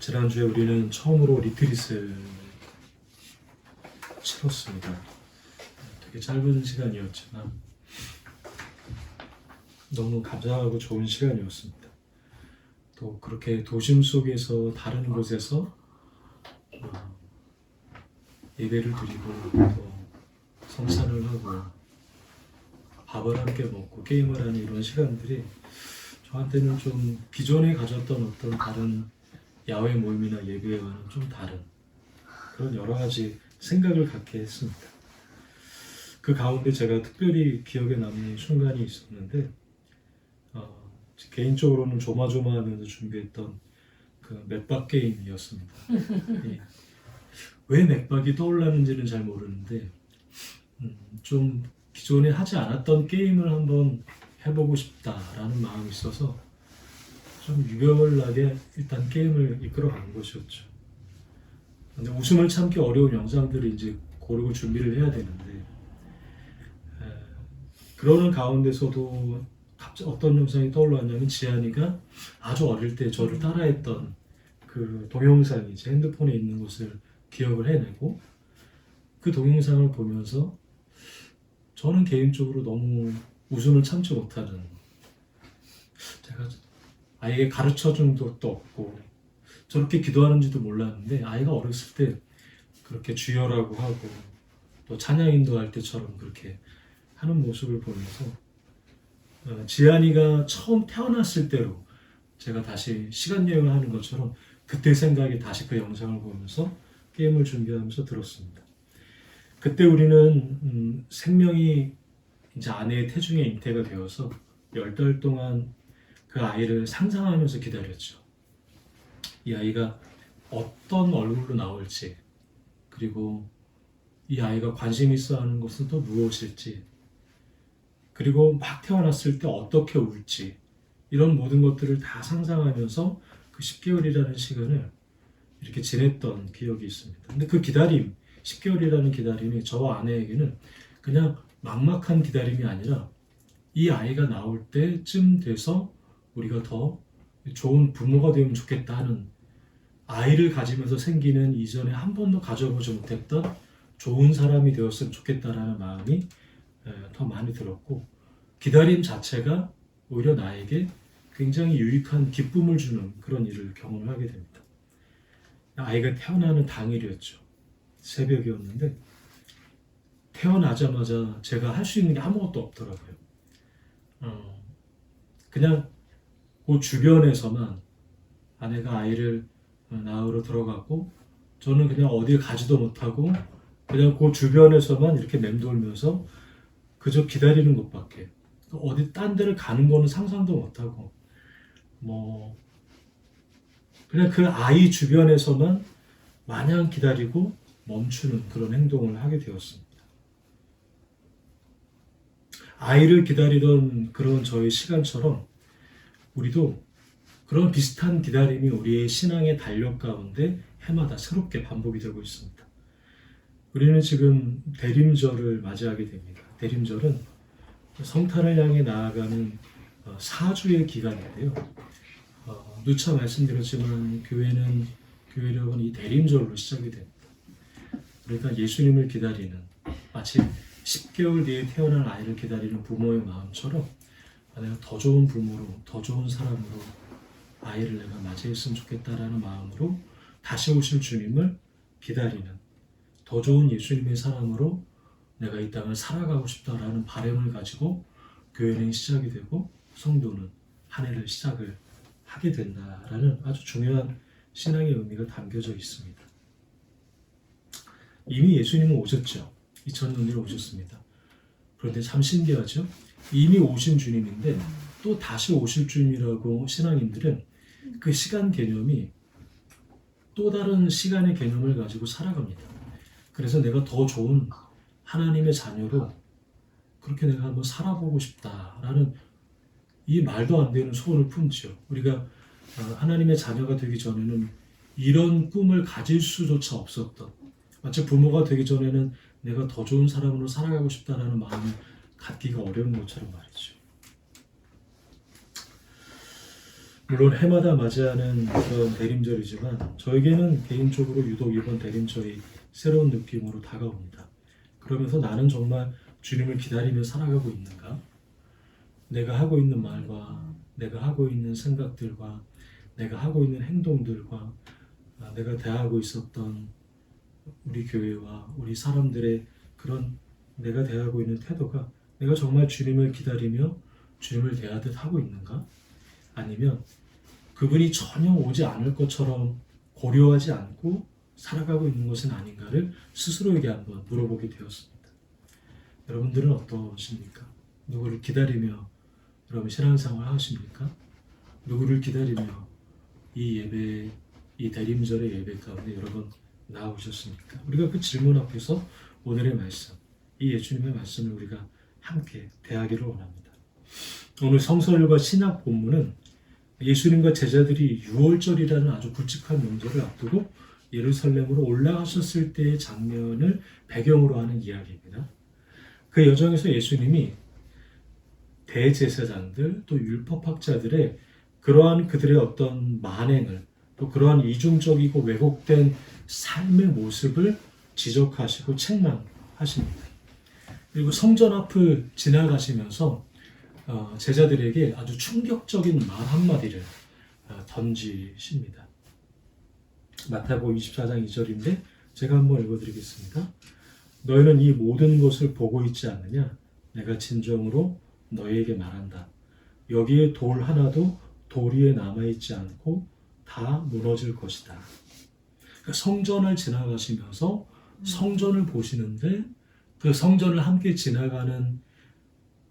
지난주에 우리는 처음으로 리트릿을 치렀습니다. 되게 짧은 시간이었지만 너무 감사하고 좋은 시간이었습니다. 또 그렇게 도심 속에서 다른 곳에서 예배를 드리고 또 성찬을 하고 밥을 함께 먹고 게임을 하는 이런 시간들이 저한테는 좀 기존에 가졌던 어떤 다른 야외 모임이나 예배와는 좀 다른 그런 여러 가지 생각을 갖게 했습니다. 그 가운데 제가 특별히 기억에 남는 순간이 있었는데 개인적으로는 조마조마하면서 준비했던 그 맥박 게임이었습니다. 예. 왜 맥박이 떠올랐는지는 잘 모르는데 좀 기존에 하지 않았던 게임을 한번 해보고 싶다라는 마음이 있어서 좀 유별나게 일단 게임을 이끌어가는 것이었죠. 근데 웃음을 참기 어려운 영상들을 이제 고르고 준비를 해야 되는데 그러는 가운데서도 갑자기 어떤 영상이 떠올랐냐면 지한이가 아주 어릴 때 저를 따라했던 그 동영상이 이제 핸드폰에 있는 것을 기억을 해내고 그 동영상을 보면서 저는 개인적으로 너무 웃음을 참지 못하는, 제가 아이에게 가르쳐준 것도 없고 저렇게 기도하는지도 몰랐는데 아이가 어렸을 때 그렇게 주여라고 하고 또 찬양 인도할 때처럼 그렇게 하는 모습을 보면서 지한이가 처음 태어났을 때로 제가 다시 시간 여행을 하는 것처럼 그때 생각이 다시 그 영상을 보면서 게임을 준비하면서 들었습니다. 그때 우리는 생명이 이제 아내의 태중에 잉태가 되어서 10달 동안 그 아이를 상상하면서 기다렸죠. 이 아이가 어떤 얼굴로 나올지, 그리고 이 아이가 관심 있어 하는 것은 또 무엇일지, 그리고 막 태어났을 때 어떻게 울지, 이런 모든 것들을 다 상상하면서 그 10개월이라는 시간을 이렇게 지냈던 기억이 있습니다. 근데 그 기다림, 10개월이라는 기다림이 저와 아내에게는 그냥 막막한 기다림이 아니라 이 아이가 나올 때쯤 돼서 우리가 더 좋은 부모가 되면 좋겠다 하는, 아이를 가지면서 생기는 이전에 한 번도 가져보지 못했던 좋은 사람이 되었으면 좋겠다라는 마음이 더 많이 들었고, 기다림 자체가 오히려 나에게 굉장히 유익한 기쁨을 주는 그런 일을 경험을 하게 됩니다. 아이가 태어나는 당일이었죠. 새벽이었는데 태어나자마자 제가 할 수 있는 게 아무것도 없더라고요. 그냥 그 주변에서만 아내가 아이를 낳으러 들어갔고 저는 그냥 어딜 가지도 못하고 그냥 그 주변에서만 이렇게 맴돌면서 그저 기다리는 것밖에, 어디 딴 데를 가는 거는 상상도 못하고 그냥 그 아이 주변에서만 마냥 기다리고 멈추는 그런 행동을 하게 되었습니다. 아이를 기다리던 그런 저의 시간처럼 우리도 그런 비슷한 기다림이 우리의 신앙의 달력 가운데 해마다 새롭게 반복이 되고 있습니다. 우리는 지금 대림절을 맞이하게 됩니다. 대림절은 성탄을 향해 나아가는 4주의 기간인데요. 누차 말씀드렸지만 교회력은 이 대림절로 시작이 됩니다. 그러니까 예수님을 기다리는, 마치 10개월 뒤에 태어난 아이를 기다리는 부모의 마음처럼 내가 더 좋은 부모로, 더 좋은 사람으로 아이를 내가 맞이했으면 좋겠다라는 마음으로 다시 오실 주님을 기다리는, 더 좋은 예수님의 사람으로 내가 이 땅을 살아가고 싶다라는 바람을 가지고 교회는 시작이 되고 성도는 한 해를 시작을 하게 된다라는 아주 중요한 신앙의 의미가 담겨져 있습니다. 이미 예수님은 오셨죠. 2000년 전에 오셨습니다. 그런데 참 신기하죠. 이미 오신 주님인데 또 다시 오실 주님이라고 신앙인들은 그 시간 개념이 또 다른 시간의 개념을 가지고 살아갑니다. 그래서 내가 더 좋은 하나님의 자녀로 그렇게 내가 한번 살아보고 싶다라는 이 말도 안 되는 소원을 품죠. 우리가 하나님의 자녀가 되기 전에는 이런 꿈을 가질 수조차 없었던, 마치 부모가 되기 전에는 내가 더 좋은 사람으로 살아가고 싶다라는 마음을 갖기가 어려운 것처럼 말이죠. 물론 해마다 맞이하는 그런 대림절이지만 저에게는 개인적으로 유독 이번 대림절이 새로운 느낌으로 다가옵니다. 그러면서 나는 정말 주님을 기다리며 살아가고 있는가? 내가 하고 있는 말과 내가 하고 있는 생각들과 내가 하고 있는 행동들과 내가 대하고 있었던 우리 교회와 우리 사람들의 그런 내가 대하고 있는 태도가 내가 정말 주님을 기다리며 주님을 대하듯 하고 있는가? 아니면 그분이 전혀 오지 않을 것처럼 고려하지 않고 살아가고 있는 것은 아닌가를 스스로에게 한번 물어보게 되었습니다. 여러분들은 어떠십니까? 누구를 기다리며 여러분 신앙생활 하십니까? 누구를 기다리며 이 예배, 이 대림절의 예배 가운데 여러분 나오셨습니까? 우리가 그 질문 앞에서 오늘의 말씀, 이 예수님의 말씀을 우리가 함께 대하기를 원합니다. 오늘 성서일과 신약 본문은 예수님과 제자들이 유월절이라는 아주 굵직한 명절을 앞두고 예루살렘으로 올라가셨을 때의 장면을 배경으로 하는 이야기입니다. 그 여정에서 예수님이 대제사장들 또 율법학자들의 그러한 그들의 어떤 만행을 또 그러한 이중적이고 왜곡된 삶의 모습을 지적하시고 책망하십니다. 그리고 성전 앞을 지나가시면서 제자들에게 아주 충격적인 말 한마디를 던지십니다. 마태복음 24장 2절인데 제가 한번 읽어드리겠습니다. 너희는 이 모든 것을 보고 있지 않느냐? 내가 진정으로 너희에게 말한다. 여기에 돌 하나도 돌 위에 남아있지 않고 다 무너질 것이다. 그러니까 성전을 지나가시면서 성전을 보시는데 그 성전을 함께 지나가는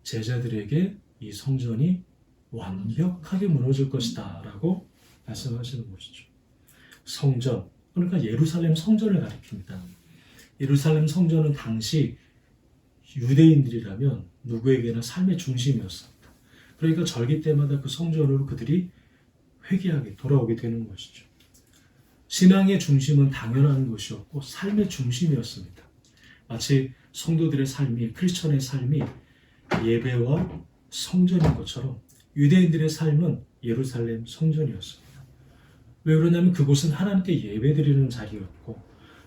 제자들에게 이 성전이 완벽하게 무너질 것이다 라고 말씀하시는 것이죠. 성전, 그러니까 예루살렘 성전을 가리킵니다. 예루살렘 성전은 당시 유대인들이라면 누구에게나 삶의 중심이었습니다. 그러니까 절기 때마다 그 성전으로 그들이 회개하게 돌아오게 되는 것이죠. 신앙의 중심은 당연한 것이었고 삶의 중심이었습니다. 마치 성도들의 삶이, 크리스천의 삶이 예배와 성전인 것처럼 유대인들의 삶은 예루살렘 성전이었습니다. 왜 그러냐면 그곳은 하나님께 예배드리는 자리였고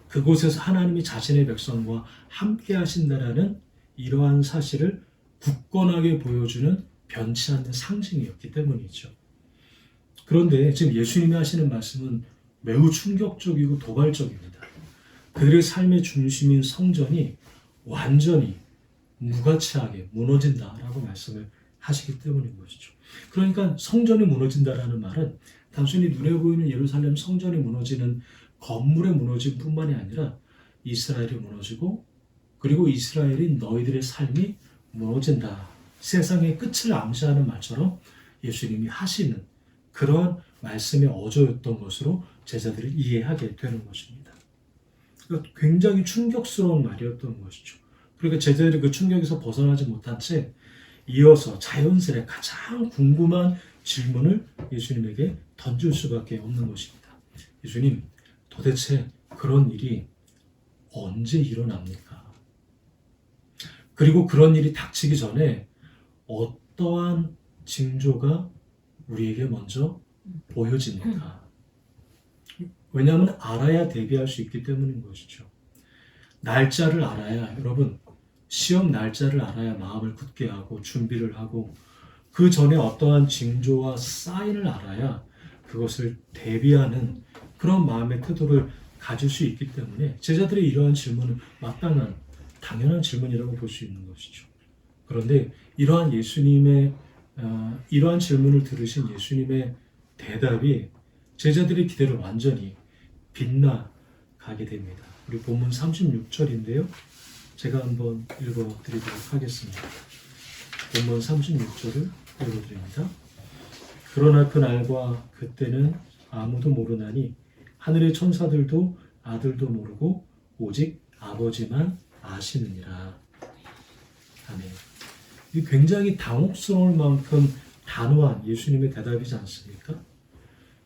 그곳에서 하나님이 자신의 백성과 함께 하신다라는 이러한 사실을 굳건하게 보여주는 변치 않는 상징이었기 때문이죠. 그런데 지금 예수님이 하시는 말씀은 매우 충격적이고 도발적입니다. 그들의 삶의 중심인 성전이 완전히 무가치하게 무너진다라고 말씀을 하시기 때문인 것이죠. 그러니까 성전이 무너진다라는 말은 단순히 눈에 보이는 예루살렘 성전이 무너지는 건물의 무너짐 뿐만이 아니라 이스라엘이 무너지고 그리고 이스라엘인 너희들의 삶이 무너진다. 세상의 끝을 암시하는 말처럼 예수님이 하시는 그러한 말씀의 어조였던 것으로 제자들이 이해하게 되는 것입니다. 그러니까 굉장히 충격스러운 말이었던 것이죠. 그러니까 제자들이 그 충격에서 벗어나지 못한 채 이어서 자연스레 가장 궁금한 질문을 예수님에게 던질 수밖에 없는 것입니다. 예수님, 도대체 그런 일이 언제 일어납니까? 그리고 그런 일이 닥치기 전에 어떠한 징조가 우리에게 먼저 보여집니까? 왜냐하면 알아야 대비할 수 있기 때문인 것이죠. 날짜를 알아야, 여러분, 시험 날짜를 알아야 마음을 굳게 하고 준비를 하고 그 전에 어떠한 징조와 사인을 알아야 그것을 대비하는 그런 마음의 태도를 가질 수 있기 때문에 제자들의 이러한 질문은 마땅한 당연한 질문이라고 볼 수 있는 것이죠. 그런데 이러한 예수님의 이러한 질문을 들으신 예수님의 대답이 제자들의 기대를 완전히 빗나가게 됩니다. 우리 본문 36절인데요. 제가 한번 읽어드리도록 하겠습니다. 본문 36절을 읽어드립니다. 그러나 그날과 그때는 아무도 모르나니 하늘의 천사들도 아들도 모르고 오직 아버지만 아시느니라. 아멘. 이 굉장히 당혹스러울 만큼 단호한 예수님의 대답이지 않습니까?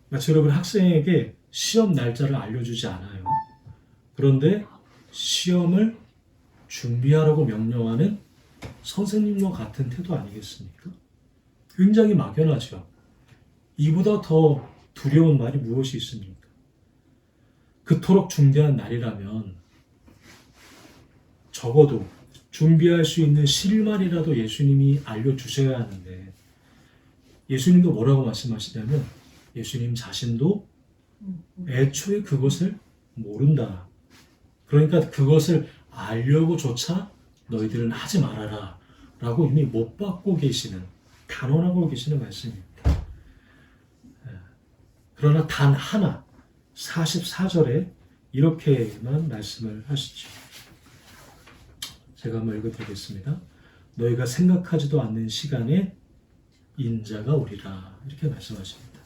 마치 여러분 학생에게 시험 날짜를 알려주지 않아요. 그런데 시험을 준비하라고 명령하는 선생님과 같은 태도 아니겠습니까? 굉장히 막연하죠. 이보다 더 두려운 말이 무엇이 있습니까? 그토록 중대한 날이라면 적어도 준비할 수 있는 실말이라도 예수님이 알려주셔야 하는데, 예수님도 뭐라고 말씀하시냐면 예수님 자신도 애초에 그것을 모른다. 그러니까 그것을 알려고조차 너희들은 하지 말아라 라고 이미 못 받고 계시는, 단언하고 계시는 말씀입니다. 그러나 단 하나 44절에 이렇게만 말씀을 하시죠. 제가 한번 읽어드리겠습니다. 너희가 생각하지도 않는 시간에 인자가 오리라, 이렇게 말씀하십니다.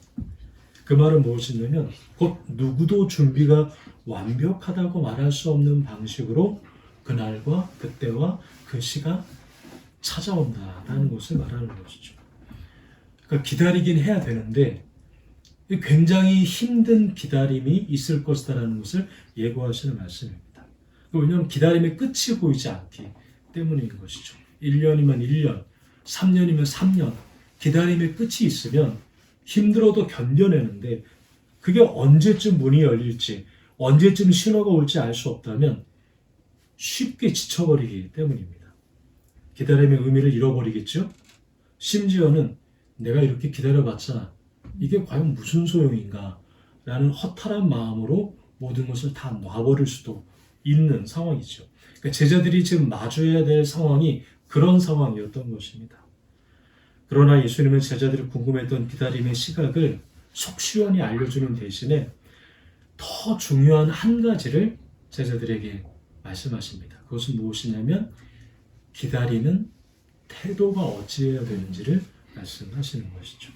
그 말은 무엇이냐면 곧 누구도 준비가 완벽하다고 말할 수 없는 방식으로 그날과 그때와 그 시가 찾아온다라는 것을 말하는 것이죠. 그러니까 기다리긴 해야 되는데 굉장히 힘든 기다림이 있을 것이다라는 것을 예고하시는 말씀입니다. 왜냐하면 기다림의 끝이 보이지 않기 때문인 것이죠. 1년이면 1년, 3년이면 3년, 기다림의 끝이 있으면 힘들어도 견뎌내는데 그게 언제쯤 문이 열릴지, 언제쯤 신호가 올지 알 수 없다면 쉽게 지쳐버리기 때문입니다. 기다림의 의미를 잃어버리겠죠? 심지어는 내가 이렇게 기다려봤자 이게 과연 무슨 소용인가 라는 허탈한 마음으로 모든 것을 다 놔버릴 수도 있는 상황이죠. 그러니까 제자들이 지금 마주해야 될 상황이 그런 상황이었던 것입니다. 그러나 예수님은 제자들이 궁금했던 기다림의 시각을 속시원히 알려주는 대신에 더 중요한 한 가지를 제자들에게 말씀하십니다. 그것은 무엇이냐면 기다리는 태도가 어찌해야 되는지를 말씀하시는 것이죠.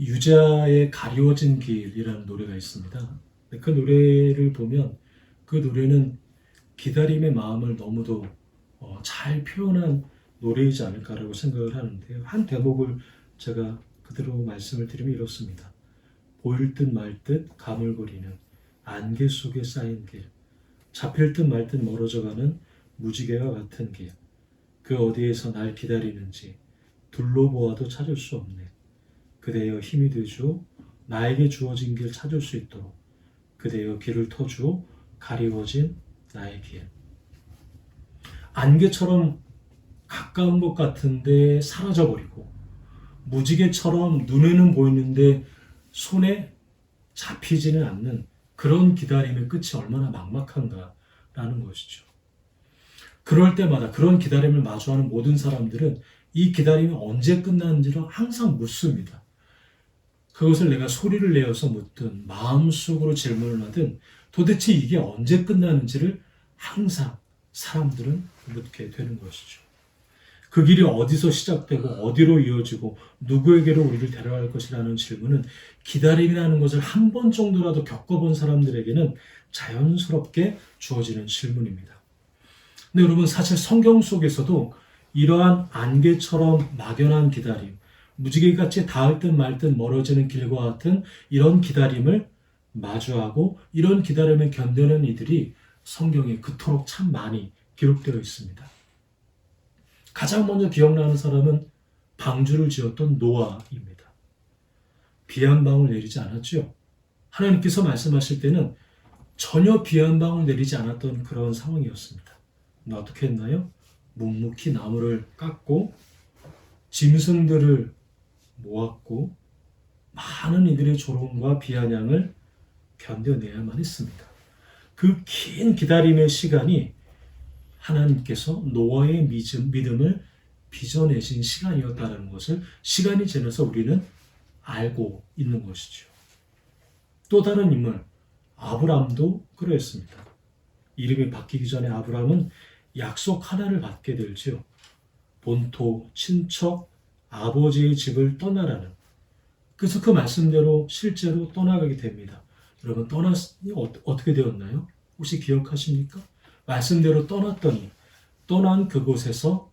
유자의 가리워진 길이라는 노래가 있습니다. 그 노래를 보면 그 노래는 기다림의 마음을 너무도 잘 표현한 노래이지 않을까라고 생각을 하는데요. 한 대목을 제가 그대로 말씀을 드리면 이렇습니다. 보일 듯 말 듯 가물거리는 안개 속에 쌓인 길, 잡힐 듯 말 듯 멀어져가는 무지개와 같은 길, 그 어디에서 날 기다리는지 둘러보아도 찾을 수 없네. 그대여 힘이 되주어 나에게 주어진 길 찾을 수 있도록 그대여 길을 터주어 가리워진 나의 길. 안개처럼 가까운 것 같은데 사라져버리고 무지개처럼 눈에는 보이는데 손에 잡히지는 않는 그런 기다림의 끝이 얼마나 막막한가라는 것이죠. 그럴 때마다 그런 기다림을 마주하는 모든 사람들은 이 기다림이 언제 끝나는지를 항상 묻습니다. 그것을 내가 소리를 내어서 묻든 마음속으로 질문을 하든 도대체 이게 언제 끝나는지를 항상 사람들은 묻게 되는 것이죠. 그 길이 어디서 시작되고 어디로 이어지고 누구에게로 우리를 데려갈 것이라는 질문은 기다림이라는 것을 한 번 정도라도 겪어본 사람들에게는 자연스럽게 주어지는 질문입니다. 근데 여러분, 사실 성경 속에서도 이러한 안개처럼 막연한 기다림, 무지개같이 닿을 듯 말 듯 멀어지는 길과 같은 이런 기다림을 마주하고 이런 기다림을 견뎌낸 이들이 성경에 그토록 참 많이 기록되어 있습니다. 가장 먼저 기억나는 사람은 방주를 지었던 노아입니다. 비 한 방울 내리지 않았죠. 하나님께서 말씀하실 때는 전혀 비 한 방울 내리지 않았던 그런 상황이었습니다. 어떻게 했나요? 묵묵히 나무를 깎고 짐승들을 모았고 많은 이들의 조롱과 비아냥을 견뎌내야만 했습니다. 그 긴 기다림의 시간이 하나님께서 노아의 믿음을 빚어내신 시간이었다는 것을 시간이 지나서 우리는 알고 있는 것이죠. 또 다른 인물 아브람도 그러했습니다. 이름이 바뀌기 전에 아브람은 약속 하나를 받게 되죠. 본토, 친척, 아버지의 집을 떠나라는. 그래서 그 말씀대로 실제로 떠나가게 됩니다. 여러분, 떠났으니 어떻게 되었나요? 혹시 기억하십니까? 말씀대로 떠났더니 떠난 그곳에서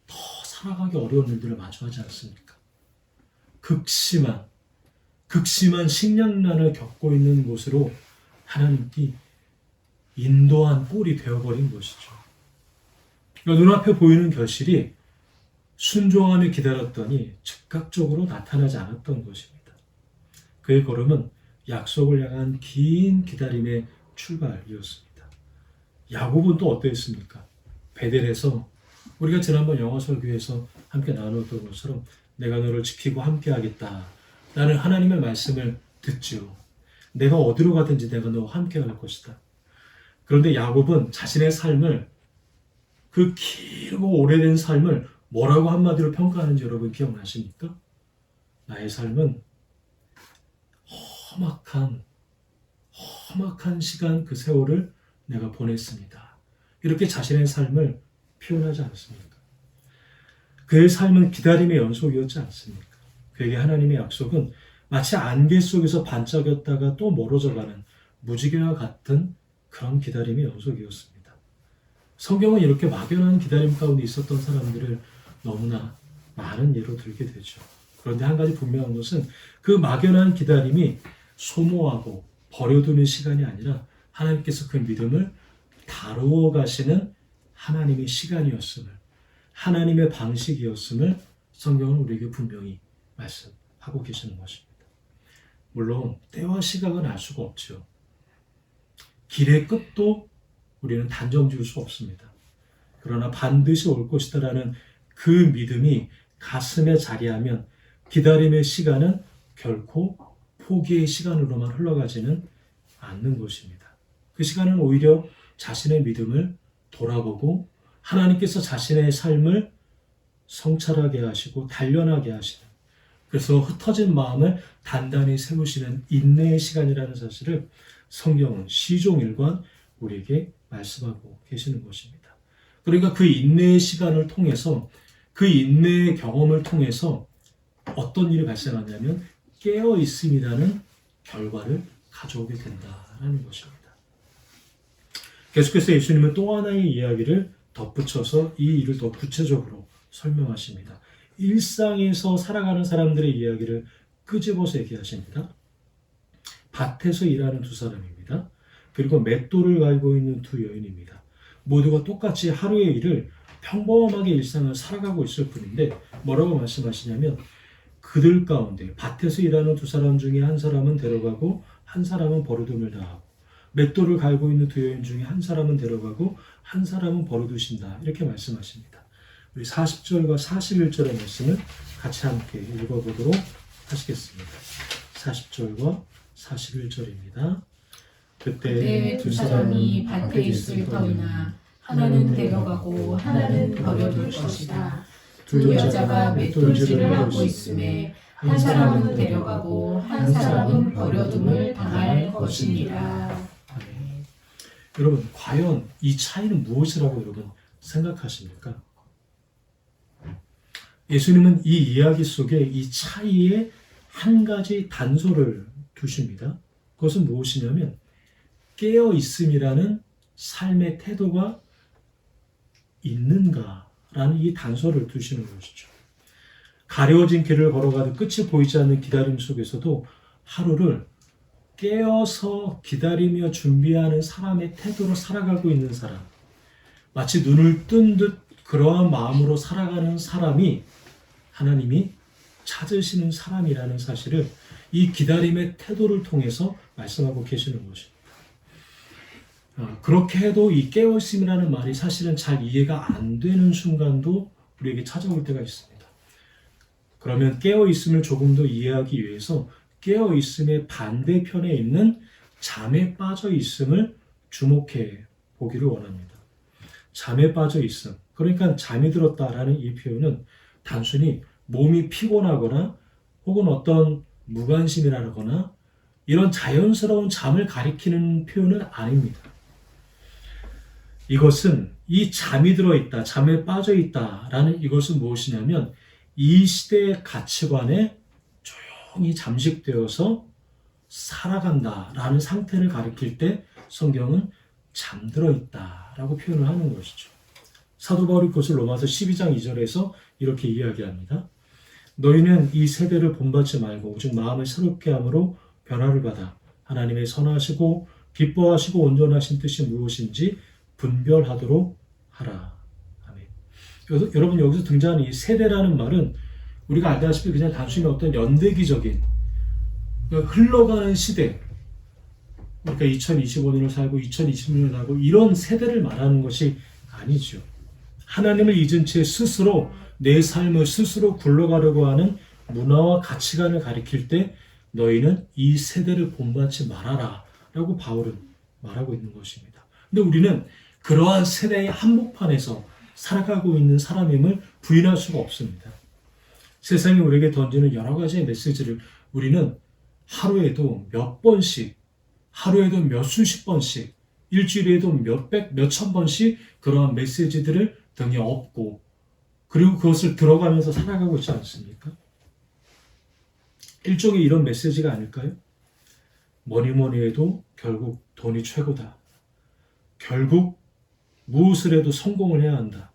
더 살아가기 어려운 일들을 마주하지 않습니까? 극심한 식량난을 겪고 있는 곳으로 하나님께 인도한 꼴이 되어버린 것이죠. 그러니까 눈앞에 보이는 결실이 순종하며 기다렸더니 즉각적으로 나타나지 않았던 것입니다. 그의 걸음은 약속을 향한 긴 기다림의 출발이었습니다. 야곱은 또 어떠했습니까? 베델에서 우리가 지난번 영어 설교에서 함께 나누었던 것처럼 내가 너를 지키고 함께 하겠다 라는 하나님의 말씀을 듣죠. 내가 어디로 가든지 내가 너와 함께 할 것이다. 그런데 야곱은 자신의 삶을, 그 길고 오래된 삶을 뭐라고 한마디로 평가하는지 여러분 기억나십니까? 나의 삶은 험악한 시간, 그 세월을 내가 보냈습니다. 이렇게 자신의 삶을 표현하지 않습니까? 그의 삶은 기다림의 연속이었지 않습니까? 그에게 하나님의 약속은 마치 안개 속에서 반짝였다가 또 멀어져가는 무지개와 같은 그런 기다림의 연속이었습니다. 성경은 이렇게 막연한 기다림 가운데 있었던 사람들을 너무나 많은 예로 들게 되죠. 그런데 한 가지 분명한 것은 그 막연한 기다림이 소모하고 버려두는 시간이 아니라 하나님께서 그 믿음을 다루어 가시는 하나님의 시간이었음을, 하나님의 방식이었음을 성경은 우리에게 분명히 말씀하고 계시는 것입니다. 물론 때와 시각은 알 수가 없죠. 길의 끝도 우리는 단정 지을 수 없습니다. 그러나 반드시 올 것이다라는 그 믿음이 가슴에 자리하면 기다림의 시간은 결코 포기의 시간으로만 흘러가지는 않는 것입니다. 그 시간은 오히려 자신의 믿음을 돌아보고 하나님께서 자신의 삶을 성찰하게 하시고 단련하게 하시는, 그래서 흩어진 마음을 단단히 세우시는 인내의 시간이라는 사실을 성경은 시종일관 우리에게 말씀하고 계시는 것입니다. 그러니까 그 인내의 시간을 통해서, 그 인내의 경험을 통해서 어떤 일이 발생하냐면 깨어 있음이라는 결과를 가져오게 된다는 것입니다. 계속해서 예수님은 또 하나의 이야기를 덧붙여서 이 일을 더 구체적으로 설명하십니다. 일상에서 살아가는 사람들의 이야기를 끄집어서 얘기하십니다. 밭에서 일하는 두 사람입니다. 그리고 맷돌을 갈고 있는 두 여인입니다. 모두가 똑같이 하루의 일을 평범하게 일상을 살아가고 있을 뿐인데 뭐라고 말씀하시냐면 그들 가운데 밭에서 일하는 두 사람 중에 한 사람은 데려가고 한 사람은 버려둠을 당하고 맷돌을 갈고 있는 두 여인 중에 한 사람은 데려가고 한 사람은 버려두신다. 이렇게 말씀하십니다. 우리 40절과 41절의 말씀을 같이 함께 읽어보도록 하시겠습니다. 40절과 41절입니다. 그때 두 사람이 밭에 있을 터이나 하나는 데려가고 하나는 버려둘 것이다. 두 여자가 맷돌질을 하고 있음에 한 사람은 데려가고 한 사람은 버려둠을 당할 것이니라. 아멘. 여러분, 과연 이 차이는 무엇이라고 여러분 생각하십니까? 예수님은 이 이야기 속에 이 차이에 한 가지 단서를 두십니다. 그것은 무엇이냐면 깨어 있음이라는 삶의 태도가 있는가라는 이 단서를 두시는 것이죠. 가려진 길을 걸어가도 끝이 보이지 않는 기다림 속에서도 하루를 깨어서 기다리며 준비하는 사람의 태도로 살아가고 있는 사람, 마치 눈을 뜬 듯 그러한 마음으로 살아가는 사람이 하나님이 찾으시는 사람이라는 사실을 이 기다림의 태도를 통해서 말씀하고 계시는 것입니다. 그렇게 해도 이 깨어있음이라는 말이 사실은 잘 이해가 안 되는 순간도 우리에게 찾아올 때가 있습니다. 그러면 깨어있음을 조금 더 이해하기 위해서 깨어있음의 반대편에 있는 잠에 빠져있음을 주목해 보기를 원합니다. 잠에 빠져있음, 그러니까 잠이 들었다라는 이 표현은 단순히 몸이 피곤하거나 혹은 어떤 무관심이라거나 이런 자연스러운 잠을 가리키는 표현은 아닙니다. 이것은 이 잠이 들어있다, 잠에 빠져있다라는 이것은 무엇이냐면 이 시대의 가치관에 조용히 잠식되어서 살아간다라는 상태를 가리킬 때 성경은 잠들어 있다라고 표현을 하는 것이죠. 사도 바울이 그것을 로마서 12장 2절에서 이렇게 이야기합니다. 너희는 이 세대를 본받지 말고 오직 마음을 새롭게 함으로 변화를 받아 하나님의 선하시고 기뻐하시고 온전하신 뜻이 무엇인지 분별하도록 하라. 아멘. 여러분 여기서 등장하는 이 세대라는 말은 우리가 알다시피 그냥 단순히 어떤 연대기적인 그러니까 흘러가는 시대, 그러니까 2025년을 살고 2026년을 살고 이런 세대를 말하는 것이 아니죠. 하나님을 잊은 채 스스로 내 삶을 스스로 굴러가려고 하는 문화와 가치관을 가리킬 때 너희는 이 세대를 본받지 말아라 라고 바울은 말하고 있는 것입니다. 근데 우리는 그러한 세대의 한복판에서 살아가고 있는 사람임을 부인할 수가 없습니다. 세상이 우리에게 던지는 여러 가지의 메시지를 우리는 하루에도 몇 번씩, 하루에도 몇 수십 번씩, 일주일에도 몇백, 몇천 번씩 그러한 메시지들을 등에 업고 그리고 그것을 들어가면서 살아가고 있지 않습니까? 일종의 이런 메시지가 아닐까요? 뭐니 해도 결국 돈이 최고다. 결국 무엇을 해도 성공을 해야 한다.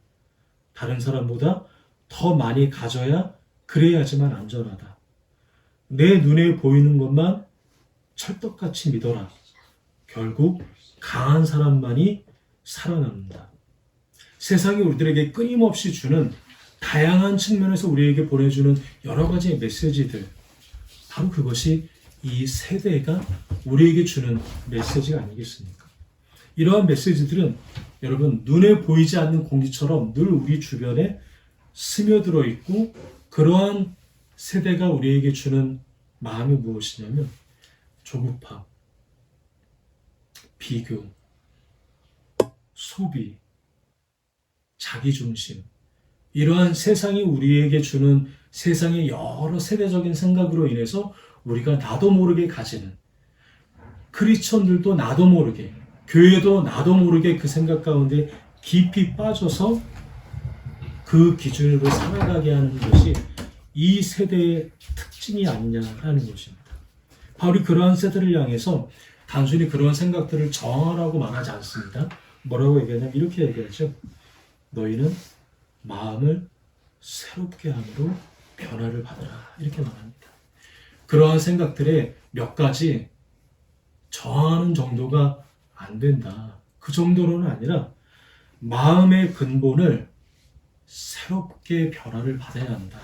다른 사람보다 더 많이 가져야 그래야지만 안전하다. 내 눈에 보이는 것만 철떡같이 믿어라. 결국 강한 사람만이 살아남는다. 세상이 우리들에게 끊임없이 주는 다양한 측면에서 우리에게 보내주는 여러 가지의 메시지들, 바로 그것이 이 세대가 우리에게 주는 메시지가 아니겠습니까? 이러한 메시지들은 여러분 눈에 보이지 않는 공기처럼 늘 우리 주변에 스며들어 있고, 그러한 세대가 우리에게 주는 마음이 무엇이냐면 조급함, 비교, 소비, 자기중심, 이러한 세상이 우리에게 주는 세상의 여러 세대적인 생각으로 인해서 우리가 나도 모르게 가지는, 크리스천들도 나도 모르게, 교회도 나도 모르게 그 생각 가운데 깊이 빠져서 그 기준으로 살아가게 하는 것이 이 세대의 특징이 아니냐라는 것입니다. 바울이 그러한 세대를 향해서 단순히 그런 생각들을 정하라고 말하지 않습니다. 뭐라고 얘기하냐면 이렇게 얘기하죠. 너희는 마음을 새롭게 함으로 변화를 받으라. 이렇게 말합니다. 그러한 생각들에 몇 가지 정하는 정도가 안 된다. 그 정도로는 아니라 마음의 근본을 새롭게 변화를 받아야 한다.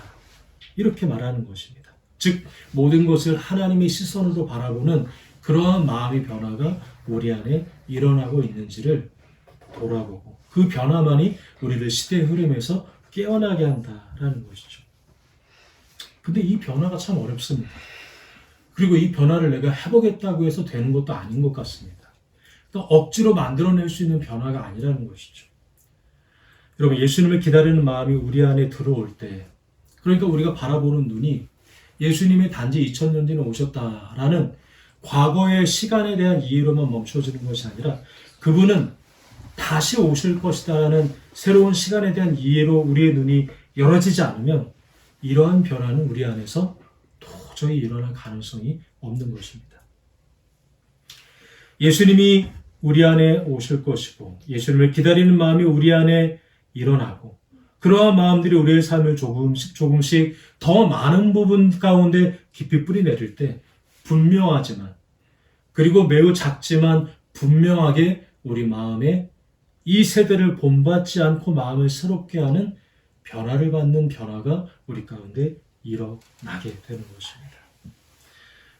이렇게 말하는 것입니다. 즉 모든 것을 하나님의 시선으로 바라보는 그러한 마음의 변화가 우리 안에 일어나고 있는지를 돌아보고, 그 변화만이 우리를 시대의 흐름에서 깨어나게 한다라는 것이죠. 근데 이 변화가 참 어렵습니다. 그리고 이 변화를 내가 해보겠다고 해서 되는 것도 아닌 것 같습니다. 그러니까 억지로 만들어낼 수 있는 변화가 아니라는 것이죠. 여러분, 예수님을 기다리는 마음이 우리 안에 들어올 때, 그러니까 우리가 바라보는 눈이 예수님이 단지 2000년 뒤에 오셨다라는 과거의 시간에 대한 이해로만 멈춰지는 것이 아니라 그분은 다시 오실 것이다라는 새로운 시간에 대한 이해로 우리의 눈이 열어지지 않으면 이러한 변화는 우리 안에서 도저히 일어날 가능성이 없는 것입니다. 예수님이 우리 안에 오실 것이고, 예수님을 기다리는 마음이 우리 안에 일어나고, 그러한 마음들이 우리의 삶을 조금씩 더 많은 부분 가운데 깊이 뿌리 내릴 때 분명하지만, 그리고 매우 작지만 분명하게 우리 마음에 이 세대를 본받지 않고 마음을 새롭게 하는 변화를 받는 변화가 우리 가운데 일어나게 되는 것입니다.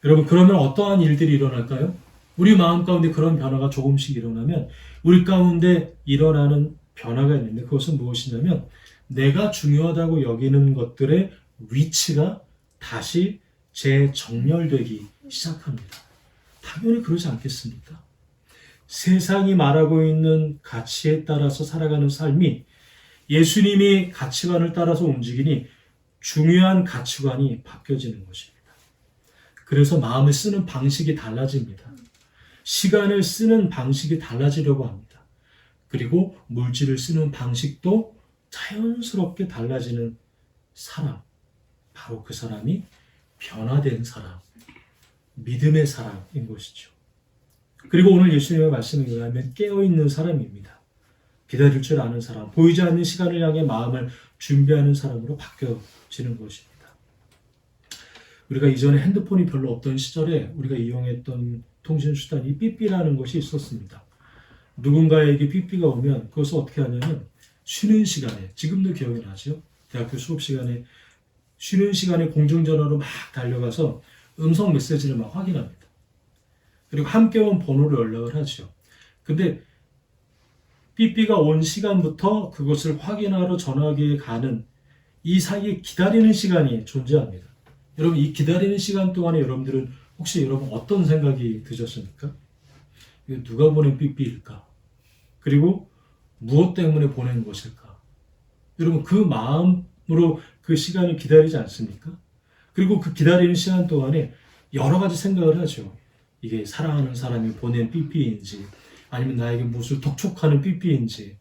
여러분, 그러면 어떠한 일들이 일어날까요? 우리 마음 가운데 그런 변화가 조금씩 일어나면 우리 가운데 일어나는 변화가 있는데, 그것은 무엇이냐면 내가 중요하다고 여기는 것들의 위치가 다시 재정렬되기 시작합니다. 당연히 그러지 않겠습니까? 세상이 말하고 있는 가치에 따라서 살아가는 삶이 예수님이 가치관을 따라서 움직이니 중요한 가치관이 바뀌어지는 것입니다. 그래서 마음을 쓰는 방식이 달라집니다. 시간을 쓰는 방식이 달라지려고 합니다. 그리고 물질을 쓰는 방식도 자연스럽게 달라지는 사람, 바로 그 사람이 변화된 사람, 믿음의 사람인 것이죠. 그리고 오늘 예수님의 말씀에 의하면 깨어있는 사람입니다. 기다릴 줄 아는 사람, 보이지 않는 시간을 향해 마음을 준비하는 사람으로 바뀌어지는 것입니다. 우리가 이전에 핸드폰이 별로 없던 시절에 우리가 이용했던 통신수단이 삐삐라는 것이 있었습니다. 누군가에게 삐삐가 오면 그것을 어떻게 하냐면 쉬는 시간에, 지금도 기억이 나죠? 대학교 수업 시간에 쉬는 시간에 공중전화로 막 달려가서 음성 메시지를 막 확인합니다. 그리고 함께 온 번호로 연락을 하죠. 근데 삐삐가 온 시간부터 그것을 확인하러 전화기에 가는 이 사이에 기다리는 시간이 존재합니다. 여러분, 이 기다리는 시간 동안에 여러분들은 혹시 여러분 어떤 생각이 드셨습니까? 이거 누가 보낸 삐삐일까? 그리고 무엇 때문에 보낸 것일까? 여러분, 그 마음으로 그 시간을 기다리지 않습니까? 그리고 그 기다리는 시간 동안에 여러 가지 생각을 하죠. 이게 사랑하는 사람이 보낸 삐삐인지, 아니면 나에게 무엇을 독촉하는 삐삐인지.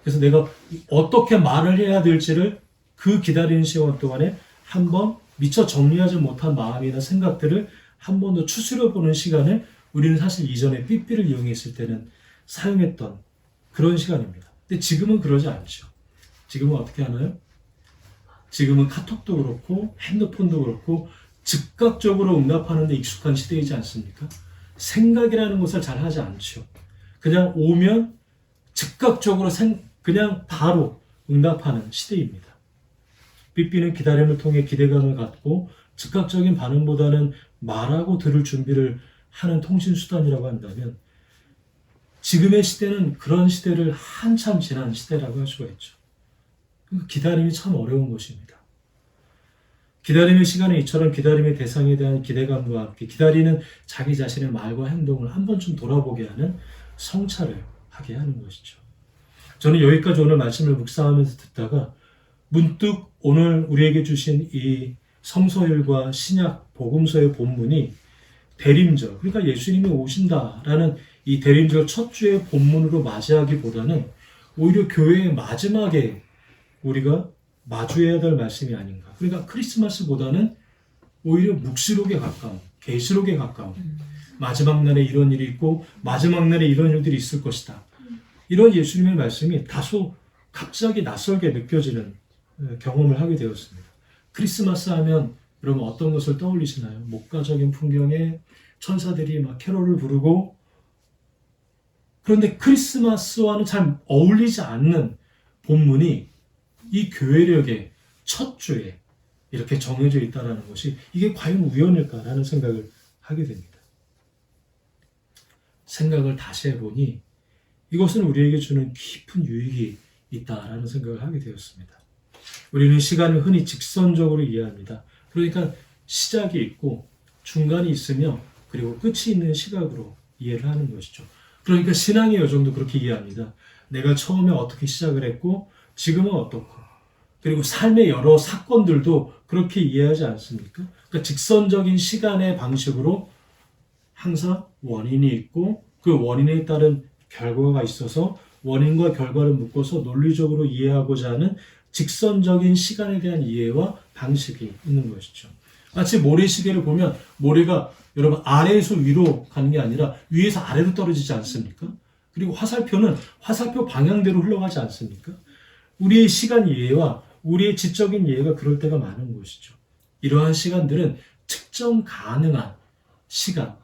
그래서 내가 어떻게 말을 해야 될지를 그 기다리는 시간 동안에 한번 미처 정리하지 못한 마음이나 생각들을 한 번 더 추스려 보는 시간을 우리는 사실 이전에 삐삐를 이용했을 때는 사용했던 그런 시간입니다. 근데 지금은 그러지 않죠. 지금은 어떻게 하나요? 지금은 카톡도 그렇고 핸드폰도 그렇고 즉각적으로 응답하는 데 익숙한 시대이지 않습니까? 생각이라는 것을 잘 하지 않죠. 그냥 오면 즉각적으로 그냥 바로 응답하는 시대입니다. 삐삐는 기다림을 통해 기대감을 갖고 즉각적인 반응보다는 말하고 들을 준비를 하는 통신수단이라고 한다면, 지금의 시대는 그런 시대를 한참 지난 시대라고 할 수가 있죠. 기다림이 참 어려운 것입니다. 기다림의 시간에 이처럼 기다림의 대상에 대한 기대감과 함께 기다리는 자기 자신의 말과 행동을 한 번쯤 돌아보게 하는 성찰을 하게 하는 것이죠. 저는 여기까지 오늘 말씀을 묵상하면서 듣다가 문득 오늘 우리에게 주신 이 성서일과 신약 복음서의 본문이 대림절, 그러니까 예수님이 오신다라는 이 대림절 첫 주의 본문으로 맞이하기보다는 오히려 교회의 마지막에 우리가 마주해야 될 말씀이 아닌가. 그러니까 크리스마스보다는 오히려 묵시록에 가까운, 계시록에 가까운, 마지막 날에 이런 일이 있고 마지막 날에 이런 일들이 있을 것이다. 이런 예수님의 말씀이 다소 갑자기 낯설게 느껴지는 경험을 하게 되었습니다. 크리스마스 하면 여러분 어떤 것을 떠올리시나요? 목가적인 풍경에 천사들이 막 캐롤을 부르고, 그런데 크리스마스와는 잘 어울리지 않는 본문이 이 교회력의 첫 주에 이렇게 정해져 있다는 것이 이게 과연 우연일까라는 생각을 하게 됩니다. 생각을 다시 해보니 이것은 우리에게 주는 깊은 유익이 있다라는 생각을 하게 되었습니다. 우리는 시간을 흔히 직선적으로 이해합니다. 그러니까 시작이 있고 중간이 있으며 그리고 끝이 있는 시각으로 이해를 하는 것이죠. 그러니까 신앙의 여정도 그렇게 이해합니다. 내가 처음에 어떻게 시작을 했고 지금은 어떻고, 그리고 삶의 여러 사건들도 그렇게 이해하지 않습니까? 그러니까 직선적인 시간의 방식으로 항상 원인이 있고 그 원인에 따른 결과가 있어서 원인과 결과를 묶어서 논리적으로 이해하고자 하는 직선적인 시간에 대한 이해와 방식이 있는 것이죠. 마치 모래시계를 보면 모래가 여러분 아래에서 위로 가는 게 아니라 위에서 아래로 떨어지지 않습니까? 그리고 화살표는 화살표 방향대로 흘러가지 않습니까? 우리의 시간 이해와 우리의 지적인 이해가 그럴 때가 많은 것이죠. 이러한 시간들은 측정 가능한 시간,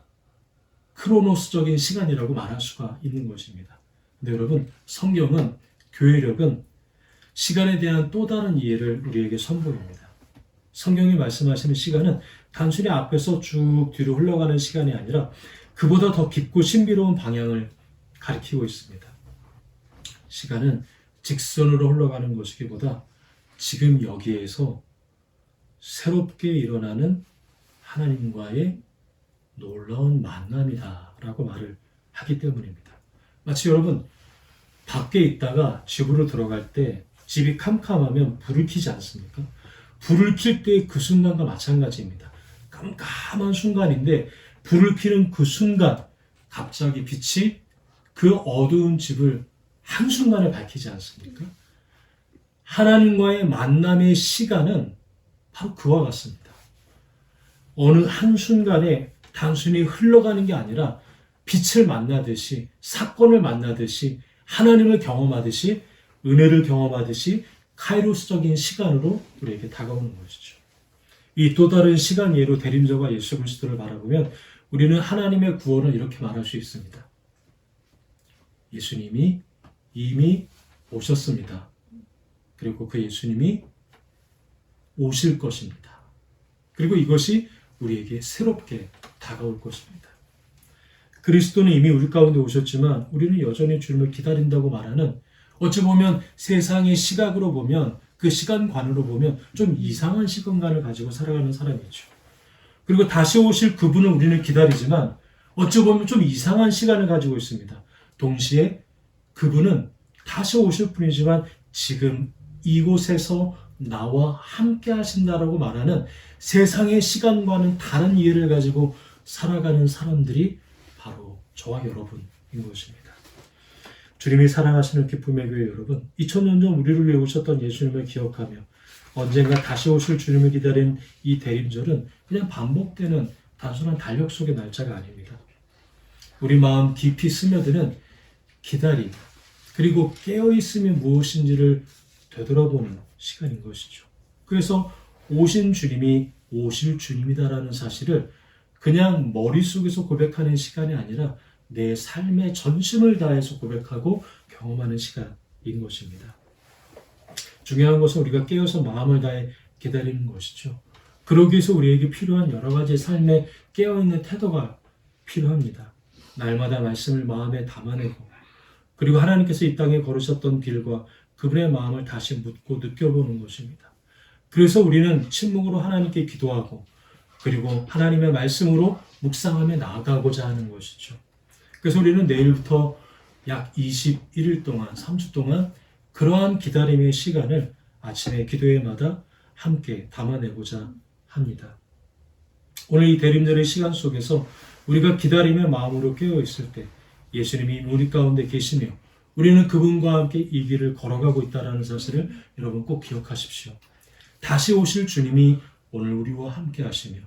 크로노스적인 시간이라고 말할 수가 있는 것입니다. 근데 여러분, 성경은, 교회력은 시간에 대한 또 다른 이해를 우리에게 선보입니다. 성경이 말씀하시는 시간은 단순히 앞에서 쭉 뒤로 흘러가는 시간이 아니라 그보다 더 깊고 신비로운 방향을 가리키고 있습니다. 시간은 직선으로 흘러가는 것이기보다 지금 여기에서 새롭게 일어나는 하나님과의 놀라운 만남이다라고 말을 하기 때문입니다. 마치 여러분 밖에 있다가 집으로 들어갈 때 집이 캄캄하면 불을 켜지 않습니까? 불을 켤 때 그 순간과 마찬가지입니다. 깜깜한 순간인데 불을 켜는 그 순간 갑자기 빛이 그 어두운 집을 한순간에 밝히지 않습니까? 하나님과의 만남의 시간은 바로 그와 같습니다. 어느 한순간에 단순히 흘러가는 게 아니라 빛을 만나듯이, 사건을 만나듯이, 하나님을 경험하듯이, 은혜를 경험하듯이 카이로스적인 시간으로 우리에게 다가오는 것이죠. 이 또 다른 시간 이해로 대림절과 예수 그리스도를 바라보면 우리는 하나님의 구원을 이렇게 말할 수 있습니다. 예수님이 이미 오셨습니다. 그리고 그 예수님이 오실 것입니다. 그리고 이것이 우리에게 새롭게 다가올 것입니다. 그리스도는 이미 우리 가운데 오셨지만 우리는 여전히 주님을 기다린다고 말하는, 어찌 보면 세상의 시각으로 보면, 그 시간관으로 보면 좀 이상한 시간관을 가지고 살아가는 사람이죠. 그리고 다시 오실 그분을 우리는 기다리지만 어찌 보면 좀 이상한 시간을 가지고 있습니다. 동시에 그분은 다시 오실 분이지만 지금 이곳에서 나와 함께 하신다라고 말하는 세상의 시간과는 다른 이해를 가지고 살아가는 사람들이 바로 저와 여러분인 것입니다. 주님이 사랑하시는 기쁨의 교회 여러분, 2000년 전 우리를 위해 오셨던 예수님을 기억하며 언젠가 다시 오실 주님을 기다린 이 대림절은 그냥 반복되는 단순한 달력 속의 날짜가 아닙니다. 우리 마음 깊이 스며드는 기다림, 그리고 깨어있음이 무엇인지를 되돌아보는 시간인 것이죠. 그래서 오신 주님이 오실 주님이다라는 사실을 그냥 머릿속에서 고백하는 시간이 아니라 내 삶의 전심을 다해서 고백하고 경험하는 시간인 것입니다. 중요한 것은 우리가 깨어서 마음을 다해 기다리는 것이죠. 그러기 위해서 우리에게 필요한 여러 가지 삶의 깨어있는 태도가 필요합니다. 날마다 말씀을 마음에 담아내고, 그리고 하나님께서 이 땅에 걸으셨던 길과 그분의 마음을 다시 묻고 느껴보는 것입니다. 그래서 우리는 침묵으로 하나님께 기도하고, 그리고 하나님의 말씀으로 묵상하며 나아가고자 하는 것이죠. 그래서 우리는 내일부터 약 21일 동안, 3주 동안 그러한 기다림의 시간을 아침에 기도회마다 함께 담아내고자 합니다. 오늘 이 대림절의 시간 속에서 우리가 기다림의 마음으로 깨어 있을 때 예수님이 우리 가운데 계시며 우리는 그분과 함께 이 길을 걸어가고 있다는 사실을 여러분 꼭 기억하십시오. 다시 오실 주님이 오늘 우리와 함께 하시며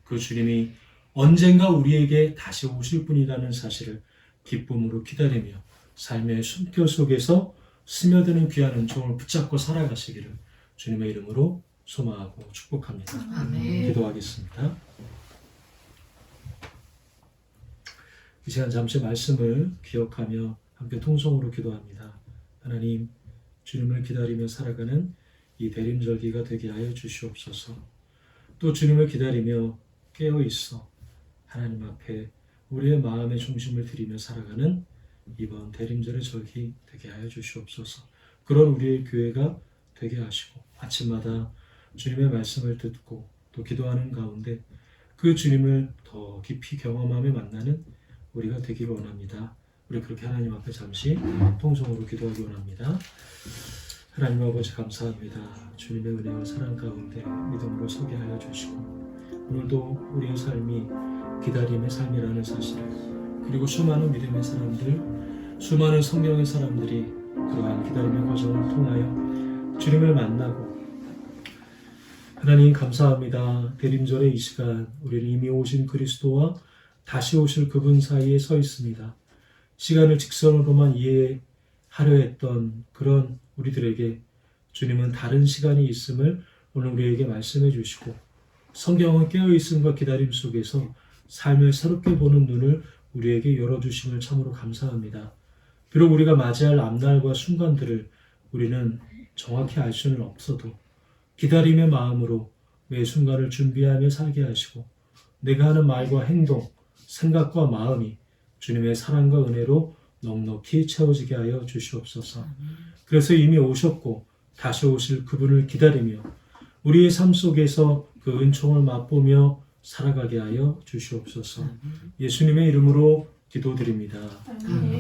그 주님이 언젠가 우리에게 다시 오실 분이라는 사실을 기쁨으로 기다리며 삶의 숨결 속에서 스며드는 귀한 은총을 붙잡고 살아가시기를 주님의 이름으로 소망하고 축복합니다. 아멘. 기도하겠습니다. 이 시간 잠시 말씀을 기억하며 함께 통성으로 기도합니다. 하나님, 주님을 기다리며 살아가는 이 대림절기가 되게 하여 주시옵소서. 또 주님을 기다리며 깨어있어 하나님 앞에 우리의 마음의 중심을 들이며 살아가는 이번 대림절의 절기 되게 하여 주시옵소서. 그런 우리의 교회가 되게 하시고 아침마다 주님의 말씀을 듣고 또 기도하는 가운데 그 주님을 더 깊이 경험하며 만나는 우리가 되기를 원합니다. 우리 그렇게 하나님 앞에 잠시 통성으로 기도하기 원합니다. 하나님 아버지 감사합니다. 주님의 은혜와 사랑 가운데 믿음으로 서게 하여 주시고 오늘도 우리의 삶이 기다림의 삶이라는 사실을, 그리고 수많은 믿음의 사람들, 수많은 성령의 사람들이 그러한 기다림의 과정을 통하여 주님을 만나고, 하나님 감사합니다. 대림절의 이 시간 우리는 이미 오신 그리스도와 다시 오실 그분 사이에 서 있습니다. 시간을 직선으로만 이해하려 했던 그런 우리들에게 주님은 다른 시간이 있음을 오늘 우리에게 말씀해 주시고, 성경은 깨어있음과 기다림 속에서 삶을 새롭게 보는 눈을 우리에게 열어주심을 참으로 감사합니다. 비록 우리가 맞이할 앞날과 순간들을 우리는 정확히 알 수는 없어도 기다림의 마음으로 매 순간을 준비하며 살게 하시고, 내가 하는 말과 행동, 생각과 마음이 주님의 사랑과 은혜로 넉넉히 채워지게 하여 주시옵소서. 그래서 이미 오셨고 다시 오실 그분을 기다리며 우리의 삶 속에서 그 은총을 맛보며 살아가게 하여 주시옵소서. 예수님의 이름으로 기도드립니다. 아멘.